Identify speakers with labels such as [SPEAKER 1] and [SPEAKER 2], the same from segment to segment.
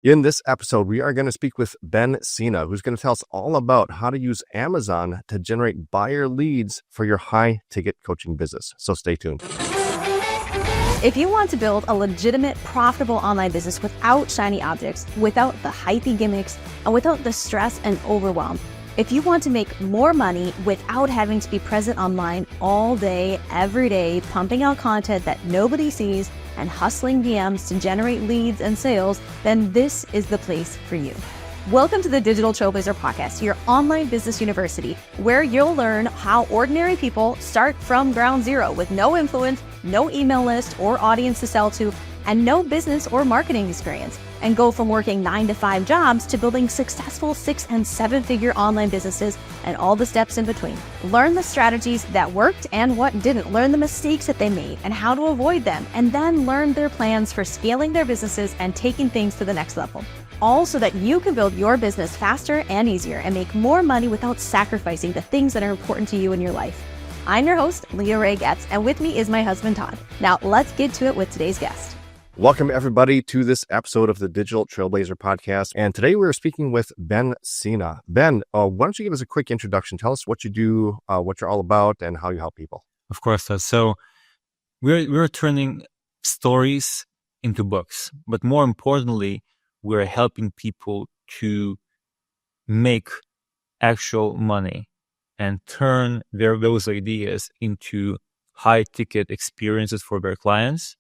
[SPEAKER 1] In this episode, we are going to speak with Ben Cena, who's going to tell us all about how to use Amazon to generate buyer leads for your high-ticket coaching business. So stay tuned.
[SPEAKER 2] If you want to build a legitimate, profitable online business without shiny objects, without the hypey gimmicks, and without the stress and overwhelm, if you want to make more money without having to be present online all day, every day, pumping out content that nobody sees and hustling DMs to generate leads and sales, then this is the place for you. Welcome to the Digital Trailblazer Podcast, your online business university, where you'll learn how ordinary people start from ground zero with no influence, no email list or audience to sell to, and no business or marketing experience, and go from working 9-to-5 jobs to building successful 6- and 7-figure online businesses and all the steps in between. Learn the strategies that worked and what didn't. Learn the mistakes that they made and how to avoid them, and then learn their plans for scaling their businesses and taking things to the next level. All so that you can build your business faster and easier and make more money without sacrificing the things that are important to you in your life. I'm your host, Leah Ray Getz, and with me is my husband, Todd. Now let's get to it with today's guest.
[SPEAKER 1] Welcome, everybody, to this episode of the Digital Trailblazer Podcast. And today we're speaking with Ben Cena. Ben, why don't you give us a quick introduction? Tell us what you do, what you're all about, and how you help people.
[SPEAKER 3] Of course. So we're turning stories into books, but more importantly, we're helping people to make actual money and turn those ideas into high-ticket experiences for their clients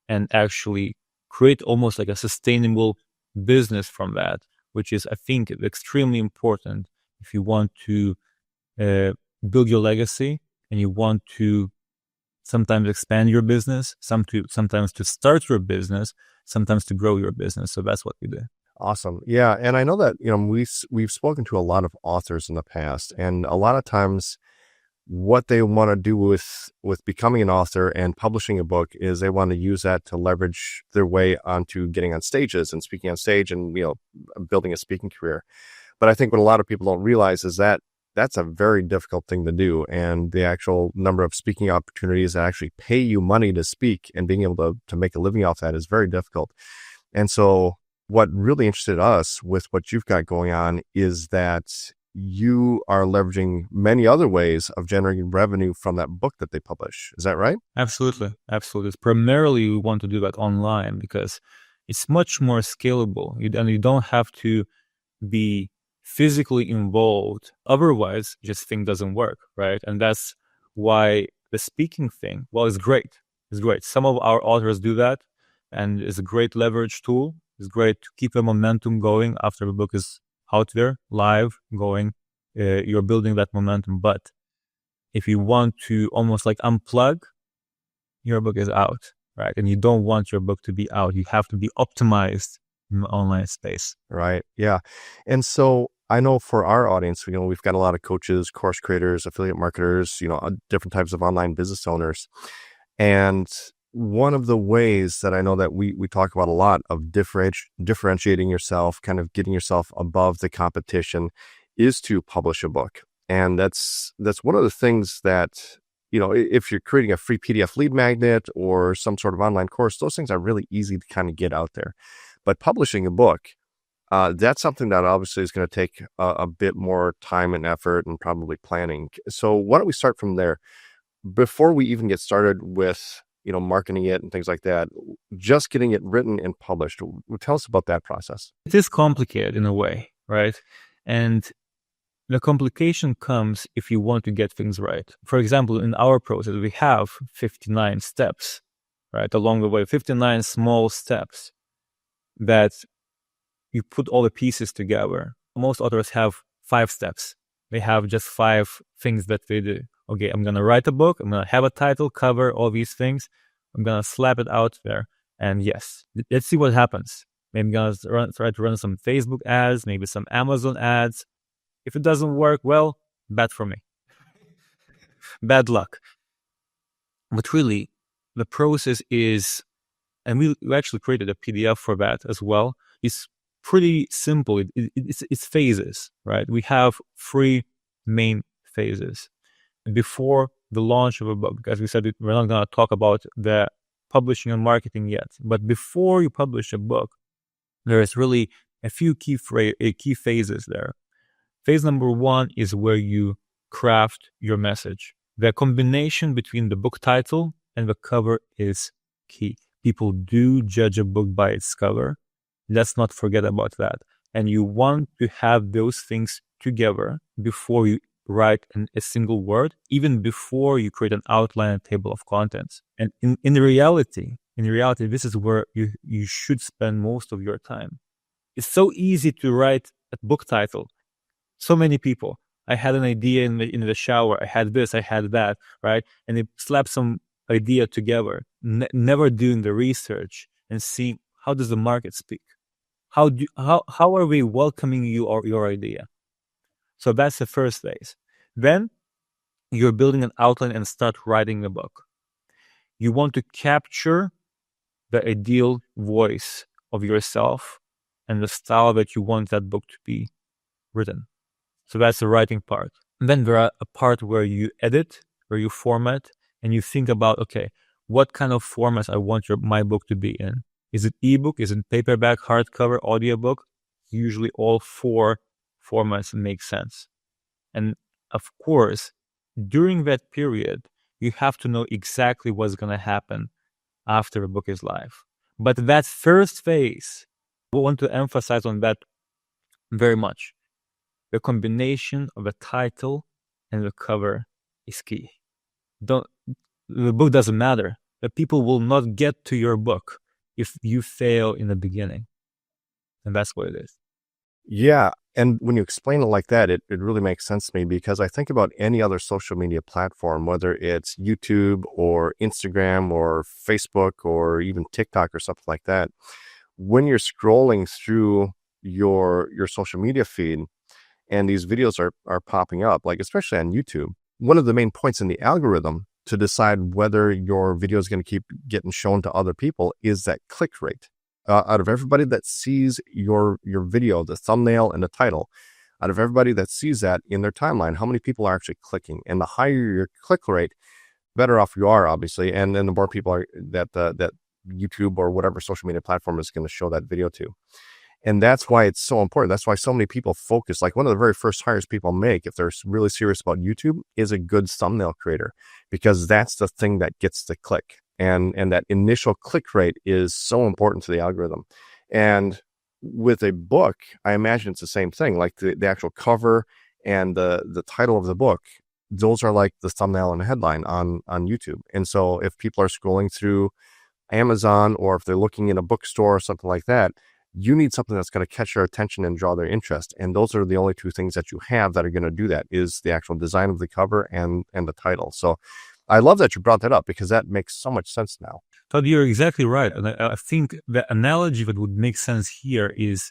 [SPEAKER 3] and actually create almost like a sustainable business from that, which is, I think, extremely important if you want to build your legacy and you want to sometimes expand your business, sometimes to start your business, sometimes to grow your business. So that's what we do.
[SPEAKER 1] Awesome. Yeah. And I know that, we've spoken to a lot of authors in the past, and a lot of times what they want to do with becoming an author and publishing a book is they want to use that to leverage their way onto getting on stages and speaking on stage and, building a speaking career. But I think what a lot of people don't realize is that that's a very difficult thing to do. And the actual number of speaking opportunities that actually pay you money to speak and being able to make a living off that is very difficult. And so what really interested us with what you've got going on is that you are leveraging many other ways of generating revenue from that book that they publish. Is that right?
[SPEAKER 3] Absolutely. Primarily, we want to do that online because it's much more scalable. And you don't have to be physically involved. Otherwise, this thing doesn't work, right? And that's why the speaking thing, it's great. It's great. Some of our authors do that, and it's a great leverage tool. It's great to keep the momentum going after the book is out there, live, going. You're building that momentum. But if you want to almost like unplug, your book is out, right? And you don't want your book to be out. You have to be optimized in the online space.
[SPEAKER 1] Right. Yeah. And so I know for our audience, we've got a lot of coaches, course creators, affiliate marketers, different types of online business owners. And one of the ways that I know that we talk about a lot of differentiating yourself, kind of getting yourself above the competition, is to publish a book. And that's one of the things that, if you're creating a free PDF lead magnet or some sort of online course, those things are really easy to kind of get out there. But publishing a book, that's something that obviously is going to take a bit more time and effort and probably planning. So why don't we start from there? Before we even get started with marketing it and things like that, just getting it written and published. Tell us about that process.
[SPEAKER 3] It is complicated in a way, right? And the complication comes if you want to get things right. For example, in our process, we have 59 steps, right? Along the way, 59 small steps that you put all the pieces together. Most authors have 5 steps. They have just 5 things that they do. Okay, I'm going to write a book. I'm going to have a title, cover, all these things. I'm going to slap it out there. And yes, let's see what happens. Maybe I'm going to try to run some Facebook ads, maybe some Amazon ads. If it doesn't work, well, bad for me. Bad luck. But really, the process is, and we actually created a PDF for that as well. It's pretty simple. It's phases, right? We have 3 main phases. Before the launch of a book, as we said, we're not going to talk about the publishing and marketing yet. But before you publish a book, There is really a few key phases there. Phase number one is where you craft your message. The combination between the book title and the cover is key. People do judge a book by its cover. Let's not forget about that. And you want to have those things together before you write a single word, even before you create an outline and table of contents. And in reality, this is where you should spend most of your time. It's so easy to write a book title. So many people, I had an idea in the shower, I had this, I had that, right? And they slap some idea together, never doing the research and see how does the market speak? How are we welcoming you or your idea? So that's the first phase. Then you're building an outline and start writing the book. You want to capture the ideal voice of yourself and the style that you want that book to be written. So that's the writing part. And then there are a part where you edit, where you format, and you think about, okay, what kind of formats I want my book to be in. Is it ebook? Is it paperback, hardcover, audiobook? Usually all four formats make sense. And of course, during that period, you have to know exactly what's going to happen after a book is live. But that first phase, we want to emphasize on that very much. The combination of the title and the cover is key. The book doesn't matter. The people will not get to your book if you fail in the beginning. And that's what it is.
[SPEAKER 1] Yeah. And when you explain it like that, it really makes sense to me, because I think about any other social media platform, whether it's YouTube or Instagram or Facebook or even TikTok or something like that. When you're scrolling through your social media feed and these videos are popping up, like especially on YouTube, one of the main points in the algorithm to decide whether your video is going to keep getting shown to other people is that click rate. Out of everybody that sees your video, the thumbnail and the title, out of everybody that sees that in their timeline, how many people are actually clicking? And the higher your click rate, better off you are, obviously. And then the more people are that YouTube or whatever social media platform is going to show that video to. And that's why it's so important. That's why so many people focus. Like one of the very first hires people make, if they're really serious about YouTube, is a good thumbnail creator, because that's the thing that gets the click. And that initial click rate is so important to the algorithm. And with a book, I imagine it's the same thing. Like the actual cover and the title of the book, those are like the thumbnail and the headline on YouTube. And so if people are scrolling through Amazon, or if they're looking in a bookstore or something like that, you need something that's going to catch their attention and draw their interest. And those are the only two things that you have that are going to do that, is the actual design of the cover and the title. So I love that you brought that up, because that makes so much sense now.
[SPEAKER 3] Todd, you're exactly right. And I think the analogy that would make sense here is,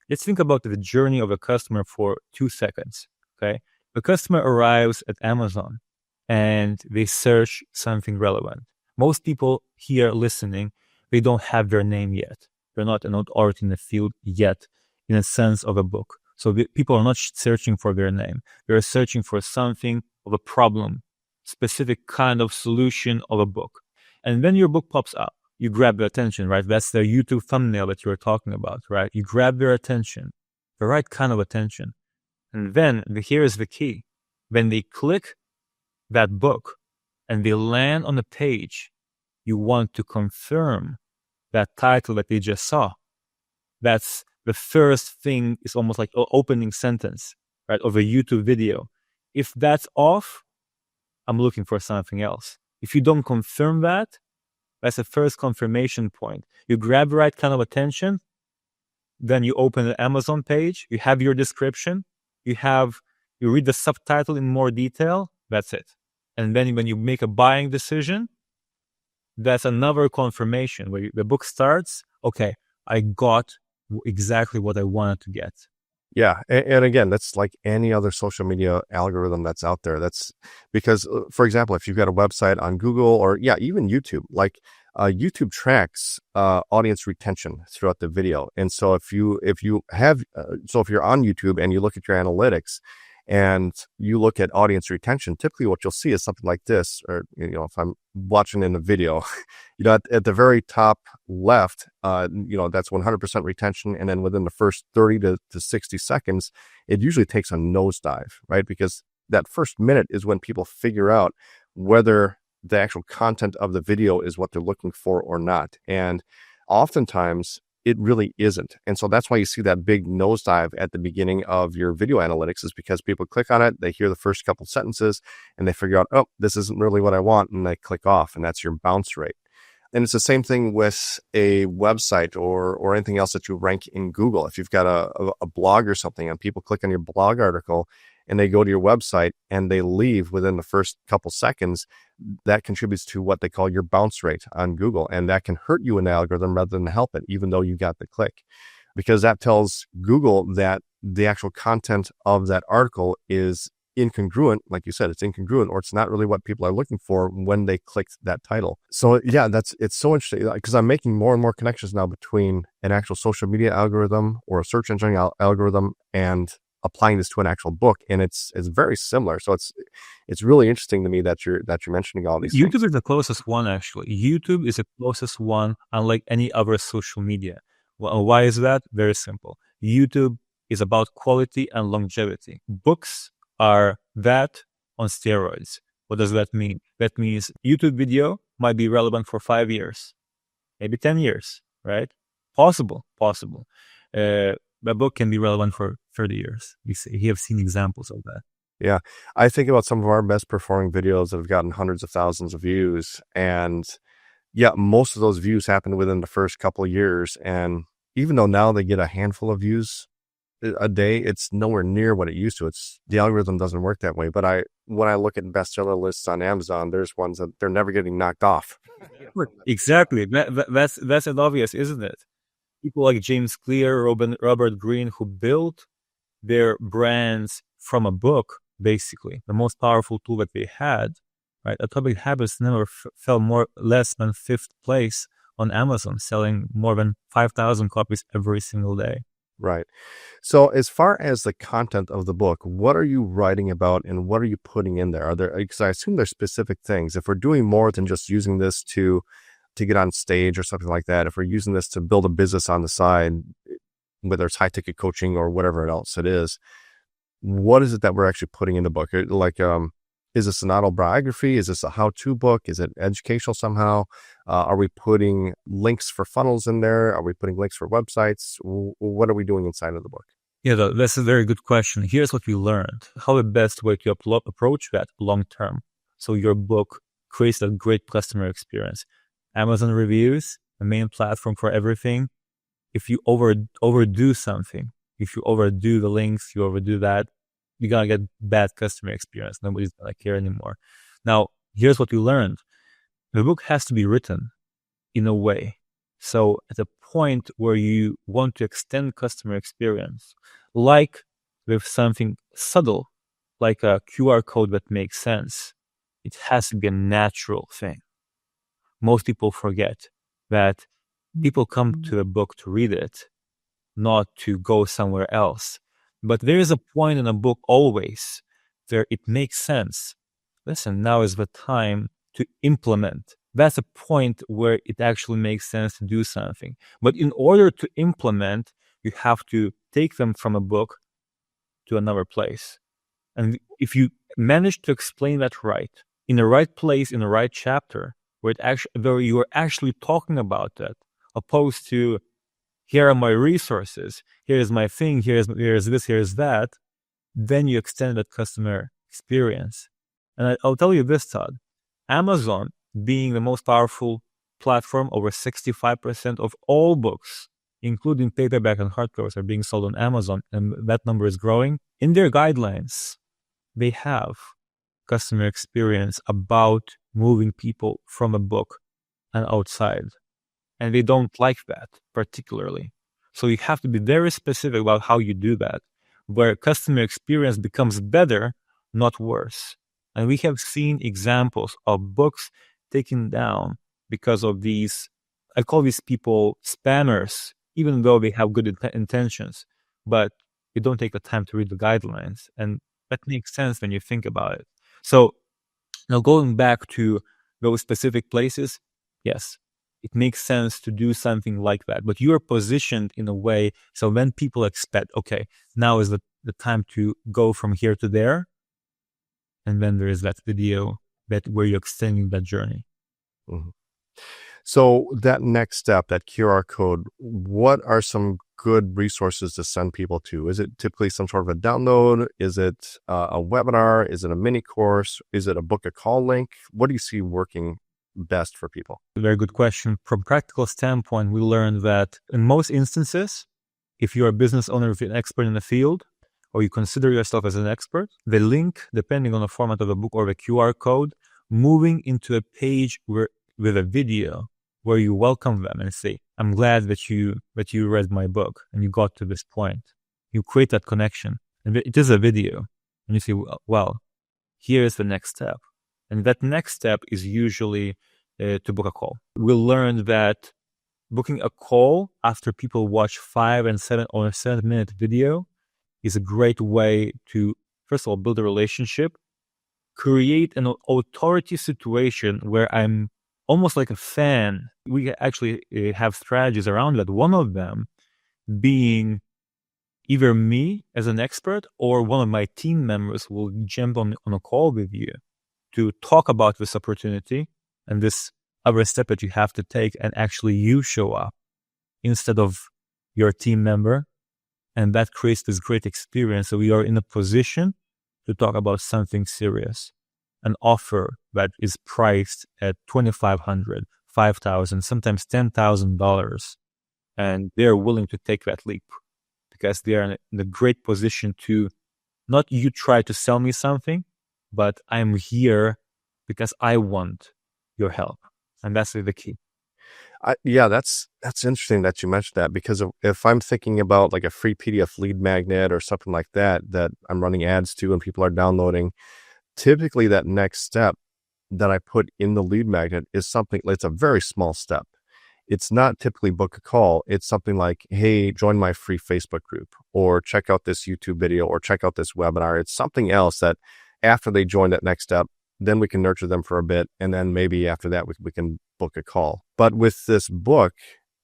[SPEAKER 3] let's think about the journey of a customer for 2 seconds. Okay. The customer arrives at Amazon and they search something relevant. Most people here listening, they don't have their name yet. They're not an authority in the field yet, in a sense of a book. So people are not searching for their name. They're searching for something of a problem, specific kind of solution of a book. And then your book pops up. You grab their attention, right? That's the YouTube thumbnail that you were talking about, right? You grab their attention, the right kind of attention. And then here is the key. When they click that book and they land on the page, you want to confirm that title that they just saw. That's the first thing. Is almost like opening sentence, right, of a YouTube video. If that's off, I'm looking for something else. If you don't confirm that, that's the first confirmation point. You grab the right kind of attention, then you open the Amazon page, you have your description, you read the subtitle in more detail, that's it. And then when you make a buying decision, that's another confirmation where the book starts, okay, I got exactly what I wanted to get.
[SPEAKER 1] Yeah. And again, that's like any other social media algorithm that's out there. That's because, for example, if you've got a website on Google, or even YouTube, like YouTube tracks audience retention throughout the video. And so if you're on YouTube and you look at your analytics and you look at audience retention, typically what you'll see is something like this, or, if I'm watching in a video, at the very top left, that's 100% retention. And then within the first 30 to 60 seconds, it usually takes a nosedive, right? Because that first minute is when people figure out whether the actual content of the video is what they're looking for or not. And oftentimes it really isn't. And so that's why you see that big nosedive at the beginning of your video analytics, is because people click on it, they hear the first couple sentences, and they figure out, oh, this isn't really what I want, and they click off, and that's your bounce rate. And it's the same thing with a website or anything else that you rank in Google. If you've got a blog or something, and people click on your blog article and they go to your website and they leave within the first couple seconds, that contributes to what they call your bounce rate on Google. And that can hurt you in the algorithm rather than help it, even though you got the click, because that tells Google that the actual content of that article is incongruent. Like you said, it's incongruent, or it's not really what people are looking for when they clicked that title. So yeah, it's so interesting, because I'm making more and more connections now between an actual social media algorithm or a search engine algorithm and applying this to an actual book, and it's very similar. So it's really interesting to me that you're mentioning all these
[SPEAKER 3] YouTube
[SPEAKER 1] things.
[SPEAKER 3] is the closest one, actually. YouTube is the closest one, unlike any other social media. Well, why is that? Very simple. YouTube is about quality and longevity. Books are that on steroids. What does that mean? That means YouTube video might be relevant for 5 years, maybe 10 years, right? Possible. The book can be relevant for 30 years. You have seen examples of that.
[SPEAKER 1] Yeah. I think about some of our best performing videos that have gotten hundreds of thousands of views. And yeah, most of those views happen within the first couple of years. And even though now they get a handful of views a day, it's nowhere near what it used to. The algorithm doesn't work that way. But when I look at bestseller lists on Amazon, there's ones that they're never getting knocked off.
[SPEAKER 3] Exactly. That's obvious, isn't it? People like James Clear, Robert Greene, who built their brands from a book, basically the most powerful tool that they had, right? Atomic Habits never fell less than 5th place on Amazon, selling more than 5,000 copies every single day.
[SPEAKER 1] Right. So as far as the content of the book, what are you writing about and what are you putting in there? Because I assume there's specific things. If we're doing more than just using this to get on stage or something like that, if we're using this to build a business on the side, whether it's high ticket coaching or whatever else it is, what is it that we're actually putting in the book? Like, is this an autobiography? Is this a how-to book? Is it educational somehow? Are we putting links for funnels in there? Are we putting links for websites? What are we doing inside of the book?
[SPEAKER 3] Yeah, that's a very good question. Here's what we learned. How the best way to approach that long term, so your book creates a great customer experience. Amazon reviews, the main platform for everything. If you overdo something, if you overdo the links, you overdo that, you're going to get bad customer experience. Nobody's going to care anymore. Now, here's what we learned. The book has to be written in a way. So at a point where you want to extend customer experience, like with something subtle, like a QR code that makes sense, it has to be a natural thing. Most people forget that people come to a book to read it, not to go somewhere else. But there is a point in a book always where it makes sense. Listen, now is the time to implement. That's a point where it actually makes sense to do something. But in order to implement, you have to take them from a book to another place. And if you manage to explain that right, in the right place, in the right chapter, where you are actually talking about that, opposed to, here are my resources, here's my thing, here's this, here's that, then you extend that customer experience. And I'll tell you this, Todd, Amazon, being the most powerful platform, over 65% of all books, including paperback and hardcovers, are being sold on Amazon, and that number is growing. In their guidelines, they have customer experience about moving people from a book and outside. And they don't like that particularly. So you have to be very specific about how you do that, where customer experience becomes better, not worse. And we have seen examples of books taken down because of these, I call these people spammers, even though they have good intentions, but you don't take the time to read the guidelines. And that makes sense when you think about it. So now going back to those specific places, yes, it makes sense to do something like that. But you are positioned in a way so when people expect, okay, now is the time to go from here to there, and then there is that video where you're extending that journey.
[SPEAKER 1] Mm-hmm. So that next step, that QR code, what are some good resources to send people to? Is it typically some sort of a download? Is it a webinar? Is it a mini course? Is it a book a call link? What do you see working best for people?
[SPEAKER 3] Very good question. From a practical standpoint, we learned that in most instances, if you're a business owner, if you're an expert in the field, or you consider yourself as an expert, the link, depending on the format of the book or the QR code, moving into a page with a video where you welcome them and say, I'm glad that you read my book and you got to this point. You create that connection. And it is a video. And you say, well, here is the next step. And that next step is usually to book a call. We learned that booking a call after people watch 5 and 7 or a 7-minute video is a great way to, first of all, build a relationship, create an authority situation where I'm almost like a fan. We actually have strategies around that. One of them being either me as an expert or one of my team members will jump on a call with you to talk about this opportunity and this other step that you have to take, and actually you show up instead of your team member. And that creates this great experience. So we are in a position to talk about something serious, an offer that is priced at $2,500, $5,000, sometimes $10,000. And they're willing to take that leap because they are in a great position to not you try to sell me something, but I'm here because I want your help. And that's the key.
[SPEAKER 1] Yeah, that's interesting that you mentioned that, because if I'm thinking about like a free PDF lead magnet or something like that I'm running ads to and people are downloading, typically that next step that I put in the lead magnet is something, it's a very small step. It's not typically book a call. It's something like, hey, join my free Facebook group, or check out this YouTube video, or check out this webinar. It's something else that after they join that next step, then we can nurture them for a bit. And then maybe after that, we can book a call. But with this book,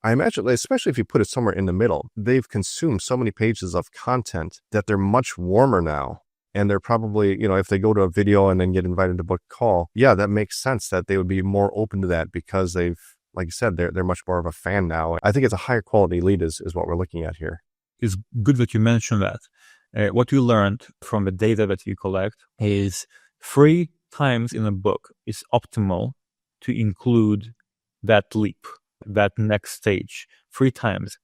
[SPEAKER 1] I imagine, especially if you put it somewhere in the middle, they've consumed so many pages of content that they're much warmer now. And they're probably, if they go to a video and then get invited to book a call, yeah, that makes sense that they would be more open to that because they've, like you said, they're much more of a fan now. I think it's a higher quality lead is what we're looking at here.
[SPEAKER 3] It's good that you mentioned that. What you learned from the data that you collect is 3 times in a book is optimal to include that leap, that next stage, 3 times.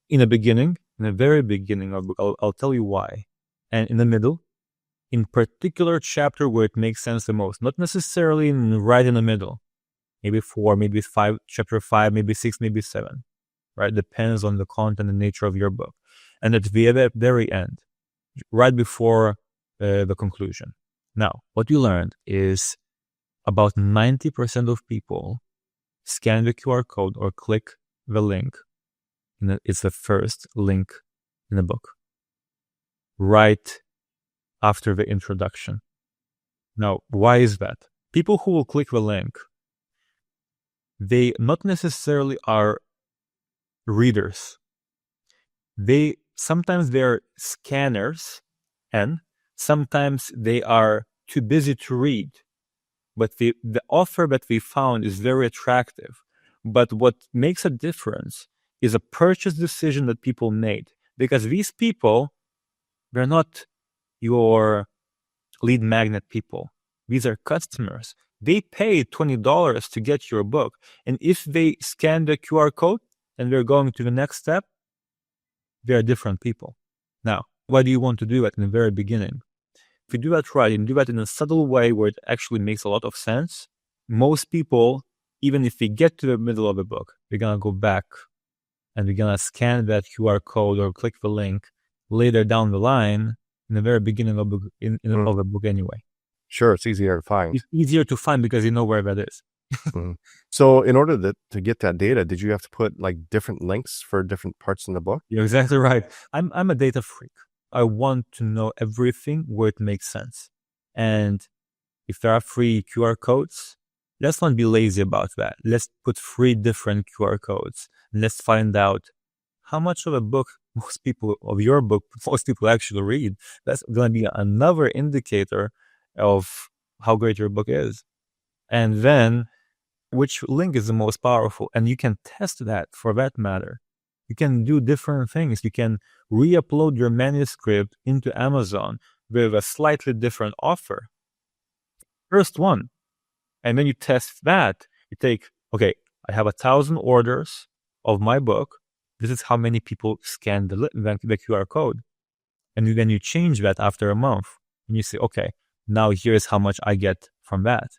[SPEAKER 3] In the beginning, in the very beginning of the book, I'll tell you why. And in the middle, in particular chapter where it makes sense the most, not necessarily right in the middle, maybe 4, maybe 5, chapter 5, maybe 6, maybe 7, right? Depends on the content and nature of your book. And at the very end, right before the conclusion. Now, what you learned is about 90% of people scan the QR code or click the link. It's the first link in the book, right after the introduction. Now, why is that? People who will click the link, they not necessarily are readers. Sometimes they're scanners, and sometimes they are too busy to read. But the offer that we found is very attractive. But what makes a difference is a purchase decision that people made. Because these people, they're not your lead magnet people. These are customers. They paid $20 to get your book. And if they scan the QR code and they're going to the next step, they're different people. Now, why do you want to do that in the very beginning? If you do that right and do that in a subtle way where it actually makes a lot of sense, most people, even if they get to the middle of the book, they're going to go back and they're going to scan that QR code or click the link later down the line in the very beginning of the book anyway.
[SPEAKER 1] Sure, it's easier to find.
[SPEAKER 3] It's easier to find because you know where that is.
[SPEAKER 1] So in order to get that data, did you have to put like different links for different parts in the book?
[SPEAKER 3] You're exactly right. I'm a data freak. I want to know everything where it makes sense. And if there are free QR codes, let's not be lazy about that. Let's put 3 different QR codes. And let's find out how much of a book most people actually read. That's going to be another indicator of how great your book is. And then which link is the most powerful? And you can test that for that matter. You can do different things. You can re-upload your manuscript into Amazon with a slightly different offer. First one. And then you test that. You take, okay, I have 1,000 orders of my book. This is how many people scan the QR code. And then you change that after a month. And you say, okay, now here's how much I get from that.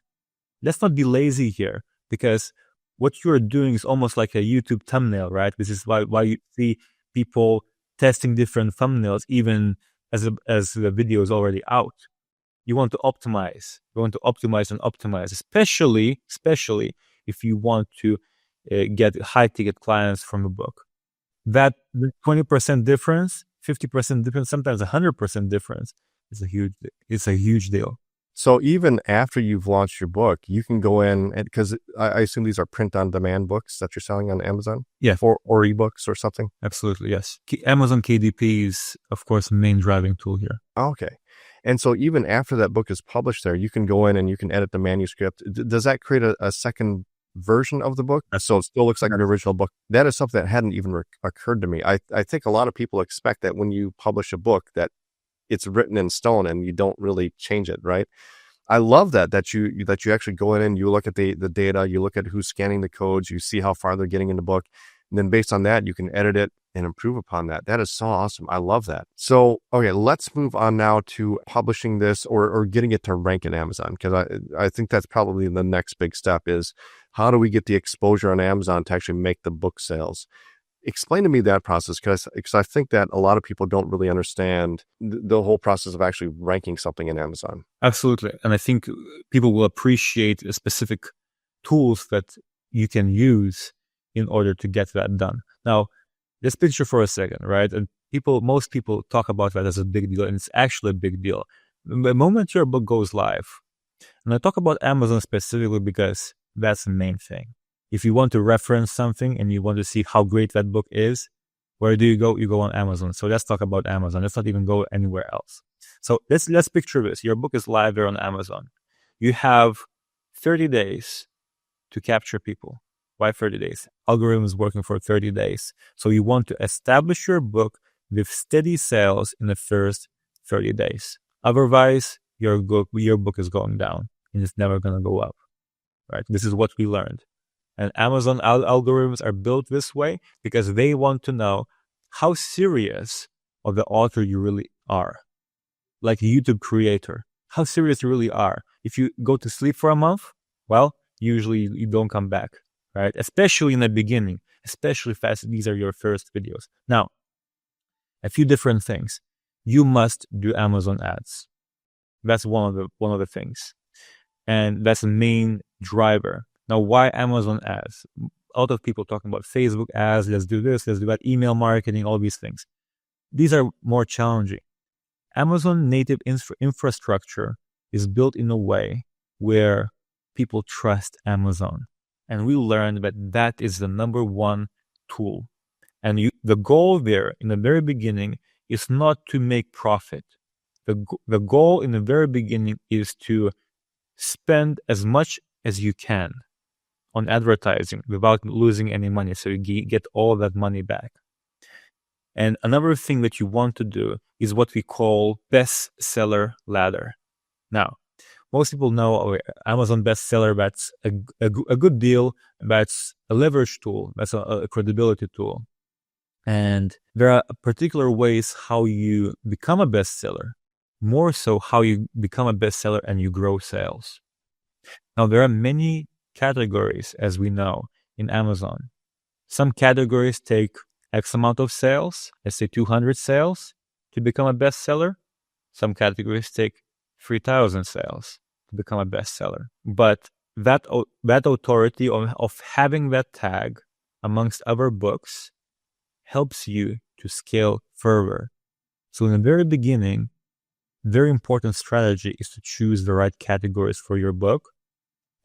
[SPEAKER 3] Let's not be lazy here, because what you're doing is almost like a YouTube thumbnail, right? This is why you see people testing different thumbnails even as the video is already out. You want to optimize. You want to optimize and optimize, especially if you want to get high-ticket clients from a book. That 20% difference, 50% difference, sometimes 100% difference is a huge deal.
[SPEAKER 1] So even after you've launched your book, you can go in, and because I assume these are print-on-demand books that you're selling on Amazon?
[SPEAKER 3] Yeah.
[SPEAKER 1] Or ebooks or something?
[SPEAKER 3] Absolutely, yes. Amazon KDP is, of course, the main driving tool here.
[SPEAKER 1] Okay. And so even after that book is published there, you can go in and you can edit the manuscript. Does that create a second version of the book? So it still looks like an original book. That is something that hadn't even occurred to me. I think a lot of people expect that when you publish a book that it's written in stone and you don't really change it, right? I love that you actually go in and you look at the data, you look at who's scanning the codes, you see how far they're getting in the book, and then based on that, you can edit it and improve upon that. That is so awesome. I love that. So, okay, let's move on now to publishing this or getting it to rank in Amazon, because I think that's probably the next big step is how do we get the exposure on Amazon to actually make the book sales? Explain to me that process, because I think that a lot of people don't really understand the whole process of actually ranking something in Amazon.
[SPEAKER 3] Absolutely. And I think people will appreciate the specific tools that you can use in order to get that done. Now, let's picture for a second, right? And most people talk about that as a big deal, and it's actually a big deal. The moment your book goes live, and I talk about Amazon specifically because that's the main thing. If you want to reference something and you want to see how great that book is, where do you go? You go on Amazon. So let's talk about Amazon. Let's not even go anywhere else. So let's picture this. Your book is live there on Amazon. You have 30 days to capture people. Why 30 days? Algorithm is working for 30 days. So you want to establish your book with steady sales in the first 30 days. Otherwise, your book is going down and it's never going to go up, right? This is what we learned. And Amazon algorithms are built this way because they want to know how serious of the author you really are. Like a YouTube creator, how serious you really are. If you go to sleep for a month, well, usually you don't come back, right? Especially in the beginning, especially if these are your first videos. Now, a few different things. You must do Amazon ads. That's one of the things. And that's the main driver. Now, why Amazon ads? A lot of people talking about Facebook ads, let's do this, let's do that, email marketing, all these things. These are more challenging. Amazon native infrastructure is built in a way where people trust Amazon. And we learned that is the number one tool. And the goal there in the very beginning is not to make profit. The goal in the very beginning is to spend as much as you can on advertising without losing any money, so you get all that money back. And another thing that you want to do is what we call bestseller ladder. Now, most people know Amazon bestseller, that's a good deal, that's a leverage tool, that's a credibility tool. And there are particular ways how you become a bestseller, more so how you become a bestseller and you grow sales. Now, there are many categories, as we know, in Amazon. Some categories take X amount of sales, let's say 200 sales, to become a bestseller. Some categories take 3,000 sales to become a bestseller. But that authority of having that tag amongst other books helps you to scale further. So in the very beginning, very important strategy is to choose the right categories for your book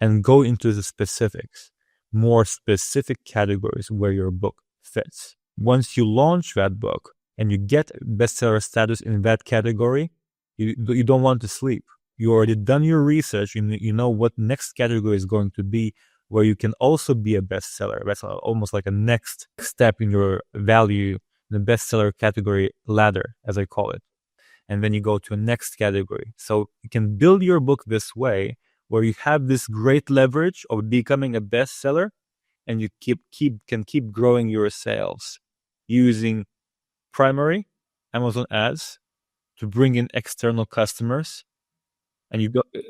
[SPEAKER 3] and go into the specifics, more specific categories where your book fits. Once you launch that book and you get bestseller status in that category, you don't want to sleep. You already done your research. You know what next category is going to be where you can also be a bestseller. That's almost like a next step in your value, the bestseller category ladder, as I call it. And then you go to a next category. So you can build your book this way where you have this great leverage of becoming a bestseller, and you can keep growing your sales using primary Amazon ads to bring in external customers. And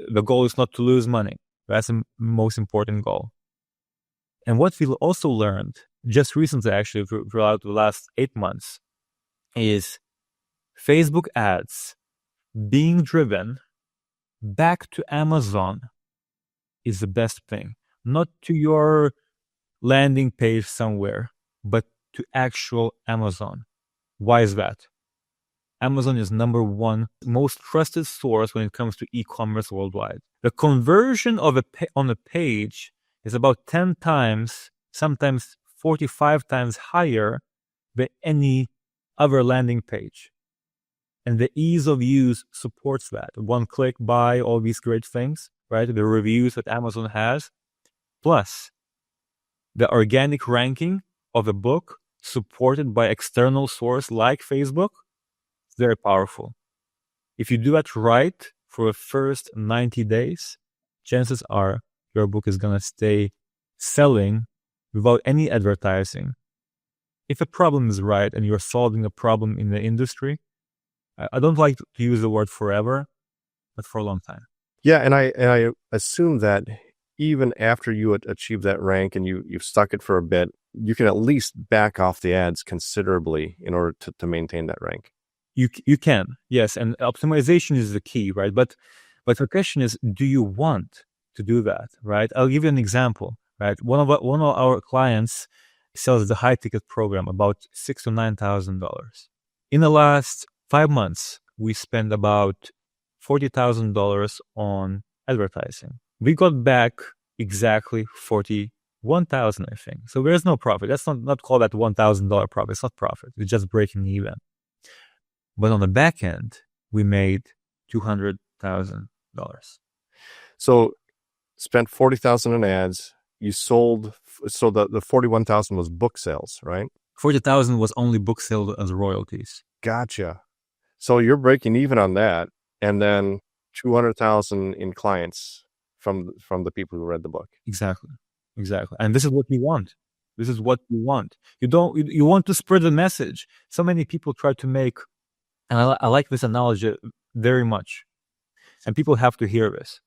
[SPEAKER 3] the goal is not to lose money. That's the most important goal. And what we also learned just recently, actually, throughout the last 8 months, is Facebook ads being driven back to Amazon is the best thing. Not to your landing page somewhere, but to actual Amazon. Why is that? Amazon is number one most trusted source when it comes to e-commerce worldwide. The conversion of on a page is about 10 times, sometimes 45 times higher than any other landing page. And the ease of use supports that. One click, buy, all these great things, right? The reviews that Amazon has. Plus, the organic ranking of a book supported by external source like Facebook, very powerful. If you do that right for the first 90 days, chances are your book is going to stay selling without any advertising. If a problem is right and you're solving a problem in the industry, I don't like to use the word forever, but for a long time.
[SPEAKER 1] Yeah, and I assume that even after you achieve that rank and you've stuck it for a bit, you can at least back off the ads considerably in order to maintain that rank.
[SPEAKER 3] You can, yes, and optimization is the key, right? But the question is, do you want to do that, right? I'll give you an example, right? One of our clients sells the high ticket program, about $6,000 to $9,000. In the last 5 months, we spent about $40,000 on advertising. We got back exactly 41,000, I think. So there's no profit. Let's not call that $1,000 profit. It's not profit. It's just breaking even. But on the back end, we made $200,000.
[SPEAKER 1] So spent $40,000 in ads. You sold, so the 41,000 was book sales, right?
[SPEAKER 3] 40,000 was only book sales as royalties.
[SPEAKER 1] Gotcha. So you're breaking even on that, and then 200,000 in clients from the people who read the book.
[SPEAKER 3] Exactly. And this is what you want. You want to spread the message. So many people try to make, and I like this analogy very much, and people have to hear this.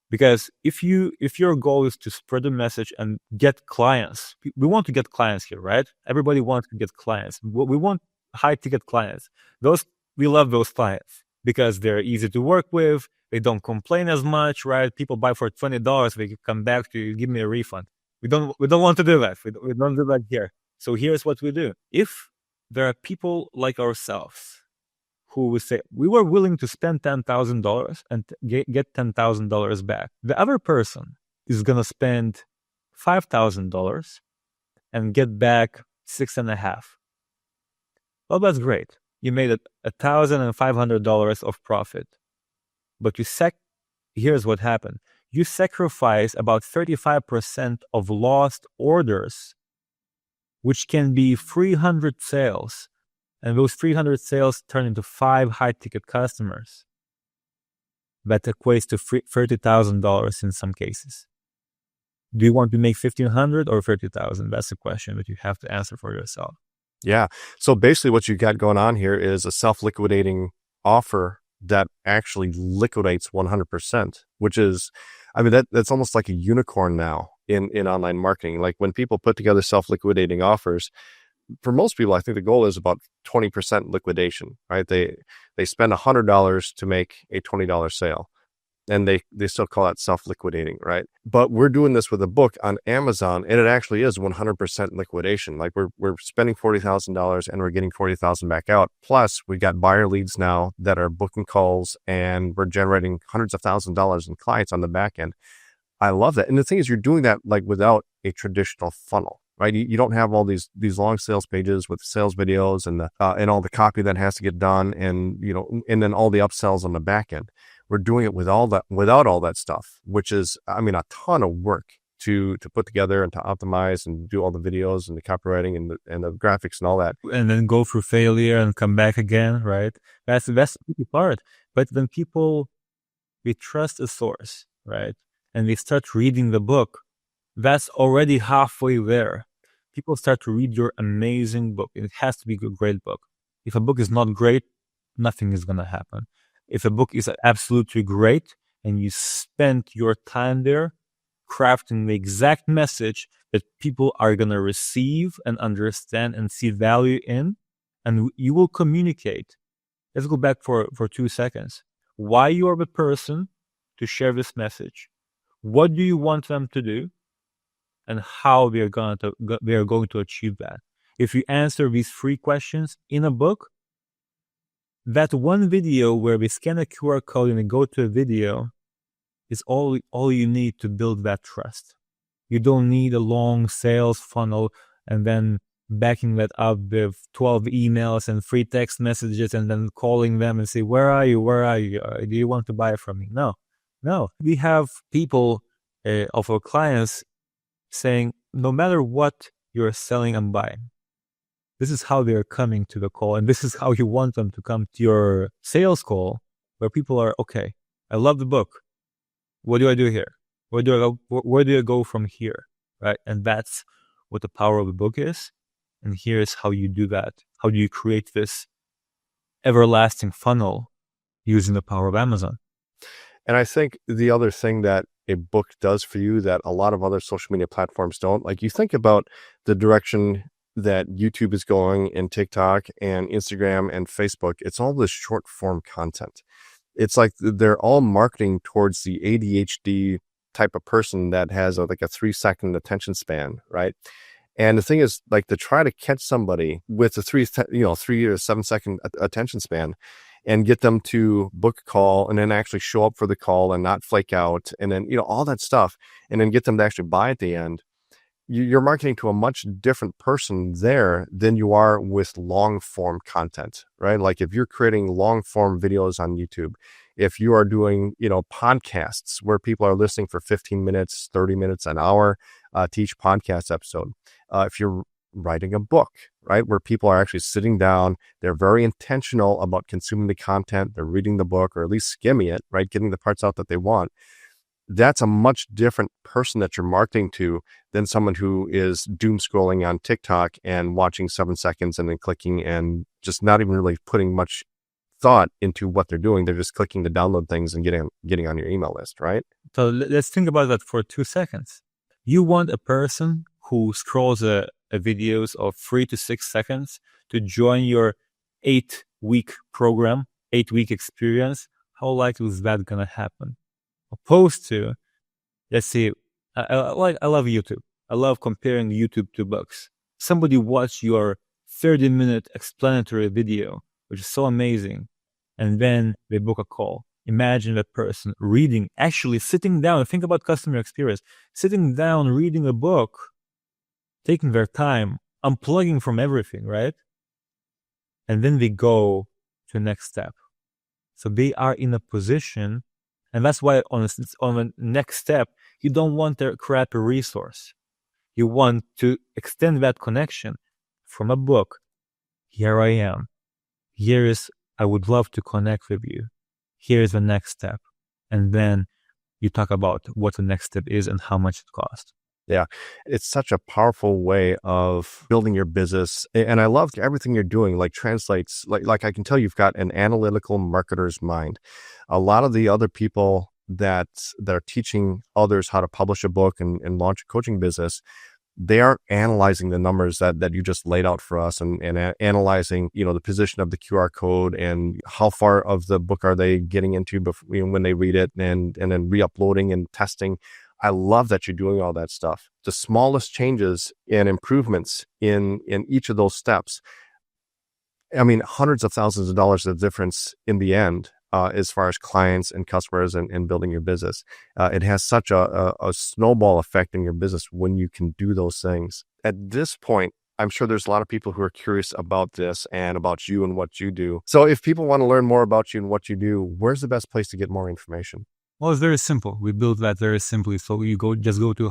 [SPEAKER 3] Because if your goal is to spread the message and get clients, we want to get clients here, right? Everybody wants to get clients. We want high ticket clients. We love those clients because they're easy to work with. They don't complain as much, right? People buy for $20. They can come back to you, give me a refund. We don't want to do that. We don't do that here. So here's what we do. If there are people like ourselves who would say, we were willing to spend $10,000 and get $10,000 back. The other person is going to spend $5,000 and get back $6,500. Well, that's great. You made $1,500 of profit. But here's what happened. You sacrifice about 35% of lost orders, which can be 300 sales. And those 300 sales turn into 5 high-ticket customers. That equates to $30,000 in some cases. Do you want to make $1,500 or $30,000? That's the question that you have to answer for yourself.
[SPEAKER 1] Yeah. So basically what you got going on here is a self-liquidating offer that actually liquidates 100%, which is, I mean, that's almost like a unicorn now in online marketing. Like when people put together self-liquidating offers, for most people, I think the goal is about 20% liquidation, right? They spend $100 to make a $20 sale. and they still call that self-liquidating, right? But we're doing this with a book on Amazon, and it actually is 100% liquidation. Like we're spending $40,000 and we're getting 40,000 back out. Plus, we got buyer leads now that are booking calls, and we're generating hundreds of thousands of dollars in clients on the back end. I love that. And the thing is, you're doing that like without a traditional funnel, right? You don't have all these long sales pages with sales videos and and all the copy that has to get done, and and then all the upsells on the back end. We're doing it without all that stuff, which is, I mean, a ton of work to put together and to optimize and do all the videos and the copywriting and the graphics and all that.
[SPEAKER 3] And then go through failure and come back again, right? That's the best part. But when we trust a source, right? And they start reading the book, that's already halfway there. People start to read your amazing book. It has to be a great book. If a book is not great, nothing is going to happen. If a book is absolutely great and you spend your time there crafting the exact message that people are going to receive and understand and see value in, and you will communicate. Let's go back for 2 seconds. Why you are the person to share this message? What do you want them to do? And how they are going to achieve that. If you answer these 3 questions in a book, that one video where we scan a QR code and we go to a video is all you need to build that trust. You don't need a long sales funnel and then backing that up with 12 emails and 3 text messages and then calling them and say, where are you? Do you want to buy from me? No. We have people of our clients saying, no matter what you're selling and buying, this is how they're coming to the call, and this is how you want them to come to your sales call, where people are, okay, I love the book. What do I do here? Where do I go from here? Right? And that's what the power of the book is. And here's how you do that. How do you create this everlasting funnel using the power of Amazon?
[SPEAKER 1] And I think the other thing that a book does for you that a lot of other social media platforms don't, like you think about the direction that YouTube is going and TikTok and Instagram and Facebook, it's all this short form content. It's like they're all marketing towards the ADHD type of person that has like a 3-second attention span, right? And the thing is, like, to try to catch somebody with a 3 or 7-second attention span and get them to book a call and then actually show up for the call and not flake out, and then all that stuff, and then get them to actually buy at the end. You're marketing to a much different person there than you are with long form content, right? Like if you're creating long form videos on YouTube, if you are doing, podcasts where people are listening for 15 minutes, 30 minutes, an hour to each podcast episode. If you're writing a book, right, where people are actually sitting down, they're very intentional about consuming the content, they're reading the book or at least skimming it, right, getting the parts out that they want. That's a much different person that you're marketing to than someone who is doom scrolling on TikTok and watching 7 seconds and then clicking and just not even really putting much thought into what they're doing. They're just clicking to download things and getting on your email list, right?
[SPEAKER 3] So let's think about that for 2 seconds. You want a person who scrolls a videos of 3 to 6 seconds to join your 8-week program, 8-week experience. How likely is that going to happen? Opposed to, let's see, I love YouTube. I love comparing YouTube to books. Somebody watch your 30-minute explanatory video, which is so amazing, and then they book a call. Imagine that person reading, actually sitting down. Think about customer experience. Sitting down, reading a book, taking their time, unplugging from everything, right? And then they go to the next step. So they are in a position. And that's why on the next step, you don't want their crappy resource. You want to extend that connection from a book. Here I am. I would love to connect with you. Here's the next step. And then you talk about what the next step is and how much it costs.
[SPEAKER 1] Yeah, it's such a powerful way of building your business. And I love everything you're doing, like translates, like I can tell you've got an analytical marketer's mind. A lot of the other people that are teaching others how to publish a book and launch a coaching business, they are analyzing the numbers that you just laid out for us, and analyzing, the position of the QR code and how far of the book are they getting into before, when they read it, and then re-uploading and testing. I love that you're doing all that stuff. The smallest changes and improvements in each of those steps, I mean, hundreds of thousands of dollars of difference in the end, as far as clients and customers and building your business. It has such a snowball effect in your business when you can do those things. At this point, I'm sure there's a lot of people who are curious about this and about you and what you do. So if people want to learn more about you and what you do, where's the best place to get more information?
[SPEAKER 3] Well, it's very simple. We built that very simply. So you just go to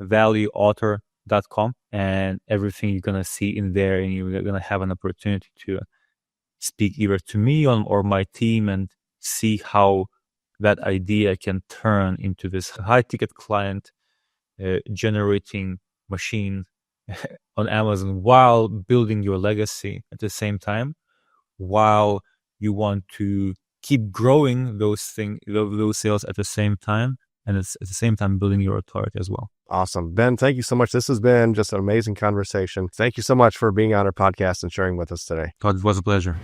[SPEAKER 3] highvalueauthor.com, and everything you're going to see in there, and you're going to have an opportunity to speak either to me or my team and see how that idea can turn into this high ticket client generating machine on Amazon, while building your legacy at the same time, while you want to keep growing those sales at the same time, and it's at the same time building your authority as well.
[SPEAKER 1] Awesome. Ben, thank you so much. This has been just an amazing conversation. Thank you so much for being on our podcast and sharing with us today.
[SPEAKER 3] Todd, it was a pleasure.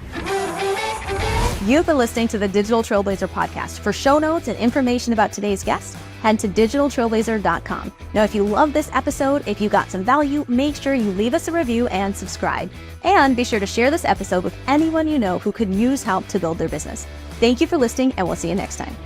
[SPEAKER 2] You've been listening to the Digital Trailblazer podcast. For show notes and information about today's guest, head to digitaltrailblazer.com. Now, if you love this episode, if you got some value, make sure you leave us a review and subscribe. And be sure to share this episode with anyone you know who could use help to build their business. Thank you for listening, and we'll see you next time.